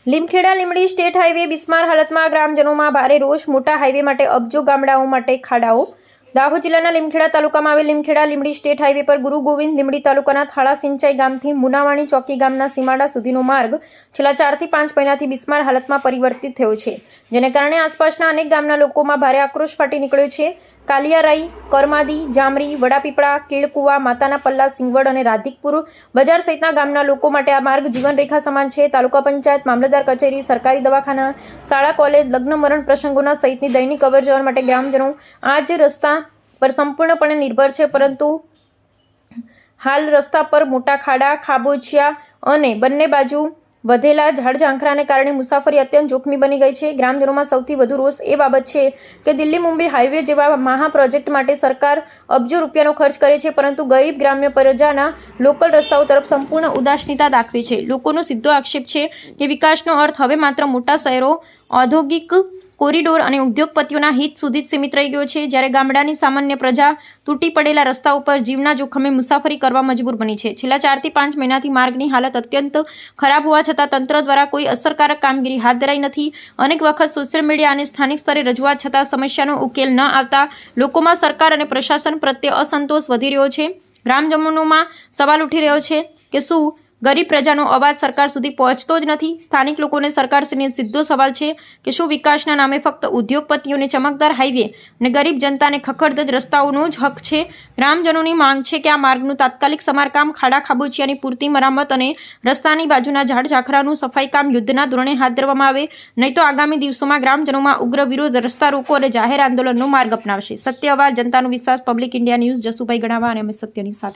Limkheda Limbdi state highway બિસ્માર હાલતમાં ગ્રામજનોમાં ભારે રોષ। મોટા હાઈવે માટે અબજો ગામડાઓ માટે ખાડાઓ। દાહોદ જિલ્લાના લીમખેડા તાલુકામાં આવેલ લીમખેડા લીંબડી સ્ટેટ હાઈવે પર ગુરુ ગોવિંદ લીંબડી તાલુકાના થાળા સિંચાઈ ગામથી મુનાવાણી ચોકી ગામના સીમાડા સુધીનો માર્ગ છેલ્લા 4 થી 5 મહિનાથી બિસ્માર હાલતમાં પરિવર્તિત થયો છે, જેને કારણે આસપાસના અનેક ગામના લોકોમાં ભારે આક્રોશ ફાટી નીકળ્યો છે। કાલિયારાઈ, કરમાદી, જામરી, વડાપીપળા, કેળકુવા, માતાના પલ્લા, સિંગવડ અને રાધિકપુર બજાર સહિતના ગામના લોકો માટે આ માર્ગ જીવનરેખા સમાન છે। તાલુકા પંચાયત, મામલતદાર કચેરી, સરકારી દવાખાના, શાળા, કોલેજ, લગ્ન મરણ પ્રસંગોના સહિતની દૈનિક અવરજવર માટે ગ્રામજનો આ જ રસ્તા પર સંપૂર્ણપણે નિર્ભર છે, પરંતુ હાલ રસ્તા પર મોટા ખાડા, ખાબોચિયા અને બંને બાજુ વધેલા ઝાડઝાંખરાને કારણે મુસાફરી અત્યંત જોખમી બની ગઈ છે। ગ્રામજનોમાં સૌથી વધુ રોષ એ બાબત છે કે દિલ્હી મુંબઈ હાઈવે જેવા મહા પ્રોજેક્ટ માટે સરકાર અબજો રૂપિયાનો ખર્ચ કરે છે, પરંતુ ગરીબ ગ્રામ્ય પ્રજાના લોકલ રસ્તાઓ તરફ સંપૂર્ણ ઉદાસીનતા દાખવે છે। લોકોનો સીધો આક્ષેપ છે કે વિકાસનો અર્થ હવે માત્ર મોટા શહેરો, ઔદ્યોગિક કોરિડોર અને ઉદ્યોગપતિઓના હિત સુધી જ સીમિત રહી ગયો છે, જ્યારે ગામડાની સામાન્ય પ્રજા તૂટી પડેલા રસ્તાઓ પર જીવના જોખમે મુસાફરી કરવા મજબૂર બની છે। છેલ્લા 4 થી 5 મહિનાથી માર્ગની હાલત અત્યંત ખરાબ હોવા છતાં તંત્ર દ્વારા કોઈ અસરકારક કામગીરી હાથ ધરાઈ નથી। અનેક વખત સોશિયલ મીડિયા અને સ્થાનિક સ્તરે રજૂઆત છતાં સમસ્યાનો ઉકેલ ન આવતા લોકોમાં સરકાર અને પ્રશાસન પ્રત્યે અસંતોષ વધી રહ્યો છે। ગ્રામજનોમાં સવાલ ઉઠી રહ્યો છે કે શું ગરીબ પ્રજાનો અવાજ સરકાર સુધી પહોંચતો જ નથી? સ્થાનિક લોકોને સરકારશ્રીને સીધો સવાલ છે કે શું વિકાસના નામે ફક્ત ઉદ્યોગપતિઓને ચમકદાર હાઈવે અને ગરીબ જનતાને ખખડધજ રસ્તાઓનો જ હક છે? ગ્રામજનોની માંગ છે કે આ માર્ગનું તાત્કાલિક સમારકામ, ખાડા ખાબોચિયાની પૂરતી મરામત અને રસ્તાની બાજુના ઝાડ ઝાખરાનું સફાઈ કામ યુદ્ધના ધોરણે હાથ ધરવામાં આવે, નહીં તો આગામી દિવસોમાં ગ્રામજનોમાં ઉગ્ર વિરોધ, રસ્તા રોકો અને જાહેર આંદોલનનો માર્ગ અપનાવશે। સત્ય અવાજ, જનતાનો વિશ્વાસ, પબ્લિક ઇન્ડિયા ન્યૂઝ, જસુભાઈ ગણાવા અને અમે સત્યની સાથે।